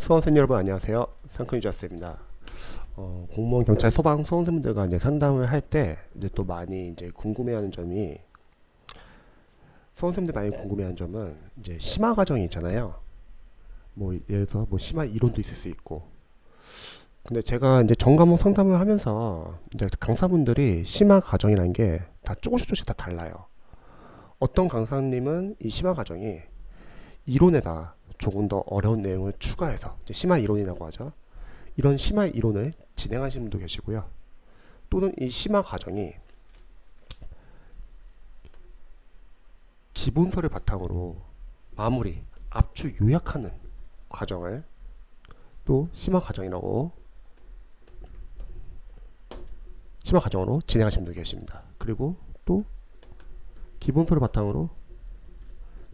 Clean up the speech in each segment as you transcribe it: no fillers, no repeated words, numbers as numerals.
수험생 여러분 안녕하세요. 상큼유저스입니다. 공무원, 경찰, 소방, 수험생분들과 이제 상담을 할 때 이제 또 많이 이제 궁금해하는 점이 수험생들 많이 궁금해하는 점은 이제 심화 과정이 있잖아요. 뭐 예를 들어서 뭐 심화 이론도 있을 수 있고. 근데 제가 이제 전 과목 상담을 하면서 이제 강사분들이 심화 과정이라는 게 다 조금씩 다 달라요. 어떤 강사님은 이 심화 과정이 이론에다 조금 더 어려운 내용을 추가해서 이제 심화 이론이라고 하죠. 이런 심화 이론을 진행하시는 분도 계시고요. 또는 이 심화 과정이 기본서를 바탕으로 마무리, 압축, 요약하는 과정을 또 심화 과정으로 진행하시는 분도 계십니다. 그리고 또 기본서를 바탕으로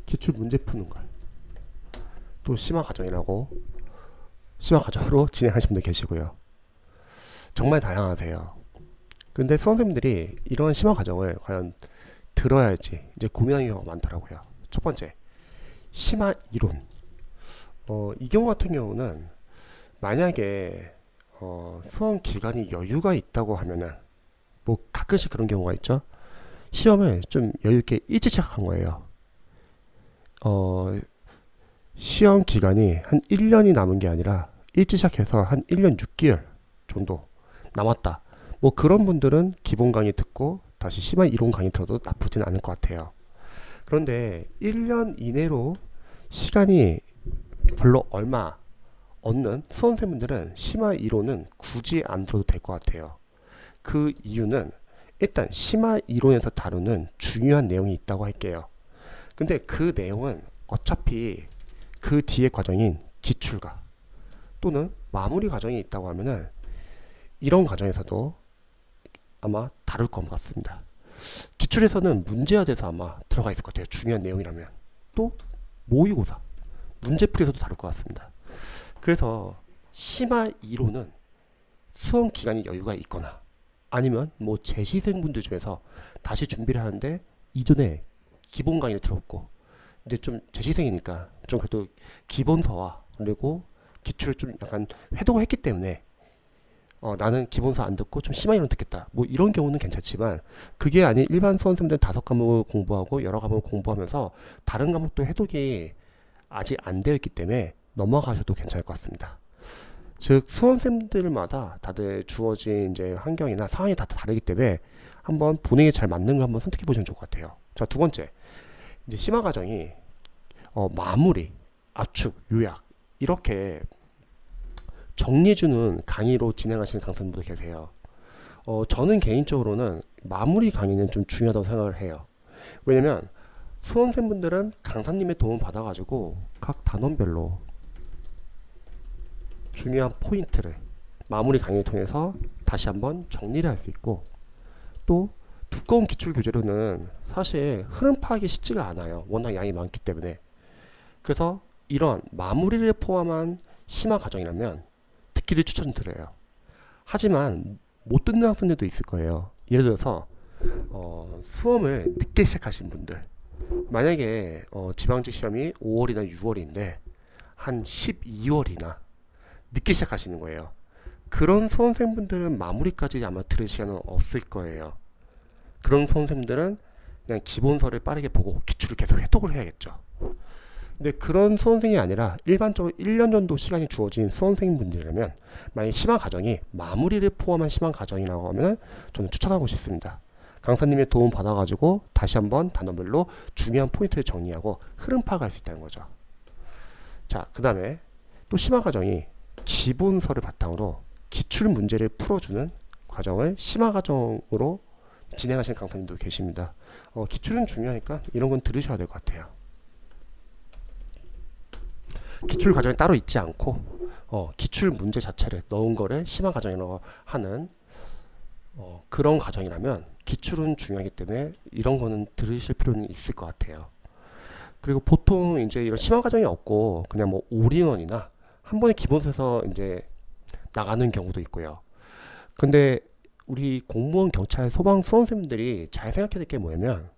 기출 문제 푸는 걸 또 심화 과정으로 진행하시는 분도 계시고요. 정말 다양하세요. 근데 수험생들이 이런 심화 과정을 과연 들어야 할지 이제 고민하는 경우가 많더라고요. 첫 번째, 심화 이론. 이 경우 같은 경우는 만약에 수험 기간이 여유가 있다고 하면은 뭐 가끔씩 그런 경우가 있죠. 시험을 좀 여유 있게 일찍 시작한 거예요. 시험 기간이 한 1년이 남은 게 아니라 일찍 시작해서 한 1년 6개월 정도 남았다. 뭐 그런 분들은 기본 강의 듣고 다시 심화 이론 강의 들어도 나쁘진 않을 것 같아요. 그런데 1년 이내로 시간이 별로 얼마 없는 수험생분들은 심화 이론은 굳이 안 들어도 될 것 같아요. 그 이유는 일단 심화 이론에서 다루는 중요한 내용이 있다고 할게요. 근데 그 내용은 어차피 그 뒤에 과정인 기출과 또는 마무리 과정이 있다고 하면은 이런 과정에서도 아마 다룰 것 같습니다. 기출에서는 문제화돼서 아마 들어가 있을 것 같아요. 중요한 내용이라면. 또 모의고사, 문제풀이에서도 다룰 것 같습니다. 그래서 심화 이론은 수험 기간이 여유가 있거나 아니면 뭐 재시생분들 중에서 다시 준비를 하는데 이전에 기본 강의를 들었고 이제 좀 재시생이니까 좀 그래도 기본서와 그리고 기출을 좀 약간 회독을 했기 때문에 나는 기본서 안 듣고 좀 심화 이론 듣겠다. 뭐 이런 경우는 괜찮지만 그게 아닌 일반 수험생들 5과목을 공부하고 여러 과목을 공부하면서 다른 과목도 회독이 아직 안 되어 있기 때문에 넘어가셔도 괜찮을 것 같습니다. 즉 수험생들마다 다들 주어진 이제 환경이나 상황이 다 다르기 때문에 한번 본인에게 잘 맞는 걸 한번 선택해 보시면 좋을 것 같아요. 자, 두 번째, 이제 심화 과정이 마무리, 압축, 요약 이렇게 정리해주는 강의로 진행하시는 강사님도 계세요. 저는 개인적으로는 마무리 강의는 좀 중요하다고 생각을 해요. 왜냐면 수험생분들은 강사님의 도움을 받아가지고 각 단원별로 중요한 포인트를 마무리 강의를 통해서 다시 한번 정리를 할 수 있고 또 두꺼운 기출 교재로는 사실 흐름 파악이 쉽지가 않아요. 워낙 양이 많기 때문에. 그래서 이런 마무리를 포함한 심화 과정이라면 듣기를 추천드려요. 하지만 못 듣는 학생들도 있을 거예요. 예를 들어서 수험을 늦게 시작하신 분들, 만약에 지방직 시험이 5월이나 6월인데 한 12월이나 늦게 시작하시는 거예요. 그런 수험생분들은 마무리까지 아마 들을 시간은 없을 거예요. 그런 수험생들은 그냥 기본서를 빠르게 보고 기출을 계속 회독을 해야겠죠. 근데 그런 수험생이 아니라 일반적으로 1년 정도 시간이 주어진 수험생분들이라면 만약 심화 과정이 마무리를 포함한 심화 과정이라고 하면 저는 추천하고 싶습니다. 강사님의 도움 받아가지고 다시 한번 단어별로 중요한 포인트를 정리하고 흐름 파악할 수 있다는 거죠. 자, 그 다음에 또 심화 과정이 기본서를 바탕으로 기출 문제를 풀어주는 과정을 심화 과정으로 진행하시는 강사님도 계십니다. 기출은 중요하니까 이런 건 들으셔야 될 것 같아요. 기출 과정이 따로 있지 않고 기출 문제 자체를 넣은 거를 심화 과정이라고 하는 그런 과정이라면 기출은 중요하기 때문에 이런 거는 들으실 필요는 있을 것 같아요. 그리고 보통 이제 이런 심화 과정이 없고 그냥 뭐 올인원이나 한 번에 기본서에서 이제 나가는 경우도 있고요. 근데 우리 공무원, 경찰, 소방, 수험생들이 잘 생각해야 될 게 뭐냐면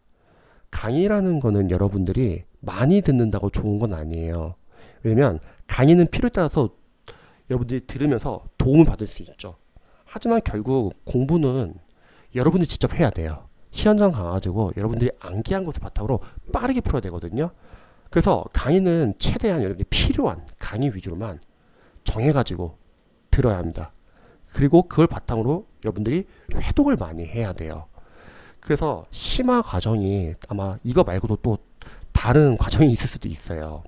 강의라는 거는 여러분들이 많이 듣는다고 좋은 건 아니에요. 왜냐면 강의는 필요에 따라서 여러분들이 들으면서 도움을 받을 수 있죠. 하지만 결국 공부는 여러분들이 직접 해야 돼요. 시험장 가가지고 여러분들이 암기한 것을 바탕으로 빠르게 풀어야 되거든요. 그래서 강의는 최대한 여러분들이 필요한 강의 위주로만 정해가지고 들어야 합니다. 그리고 그걸 바탕으로 여러분들이 회독을 많이 해야 돼요. 그래서 심화 과정이 아마 이거 말고도 또 다른 과정이 있을 수도 있어요.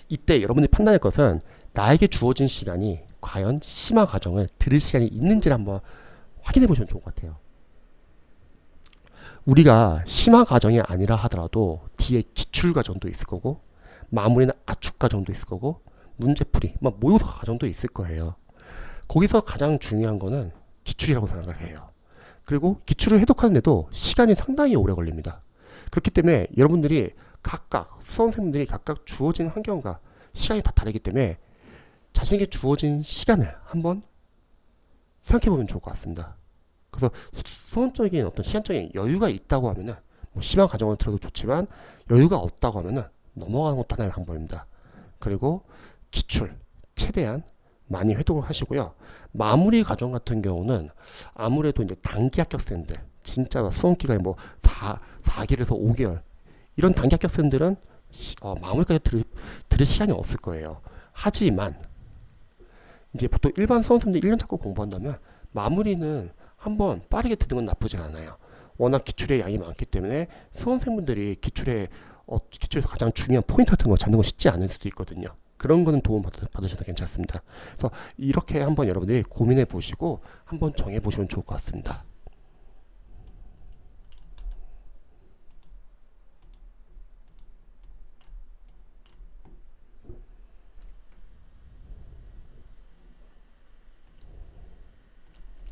이때 여러분들이 판단할 것은 나에게 주어진 시간이 과연 심화 과정을 들을 시간이 있는지를 한번 확인해 보시면 좋을 것 같아요. 우리가 심화 과정이 아니라 하더라도 뒤에 기출 과정도 있을 거고 마무리는 압축 과정도 있을 거고 문제풀이, 모의고사 과정도 있을 거예요. 거기서 가장 중요한 거는 기출이라고 생각을 해요. 그리고 기출을 해독하는데도 시간이 상당히 오래 걸립니다. 그렇기 때문에 여러분들이 각각 수험생분들이 각각 주어진 환경과 시간이 다 다르기 때문에 자신에게 주어진 시간을 한번 생각해 보면 좋을 것 같습니다. 그래서 수험적인 어떤 시간적인 여유가 있다고 하면은 심한 과정을 들어도 좋지만 여유가 없다고 하면은 넘어가는 것도 하나의 방법입니다. 그리고 기출 최대한 많이 회독을 하시고요. 마무리 과정 같은 경우는 아무래도 이제 단기 합격생들 진짜 수험 기간이 4개월에서 5개월 이런 단기 합격생들은 마무리까지 들을 시간이 없을 거예요. 하지만 이제 보통 일반 수험생들 1년 잡고 공부한다면 마무리는 한번 빠르게 듣는 건 나쁘지 않아요. 워낙 기출의 양이 많기 때문에 수험생분들이 기출에서 가장 중요한 포인트 같은 거 잡는 거 쉽지 않을 수도 있거든요. 그런 거는 도움 받으셔도 괜찮습니다. 그래서 이렇게 한번 여러분들이 고민해 보시고 한번 정해 보시면 좋을 것 같습니다.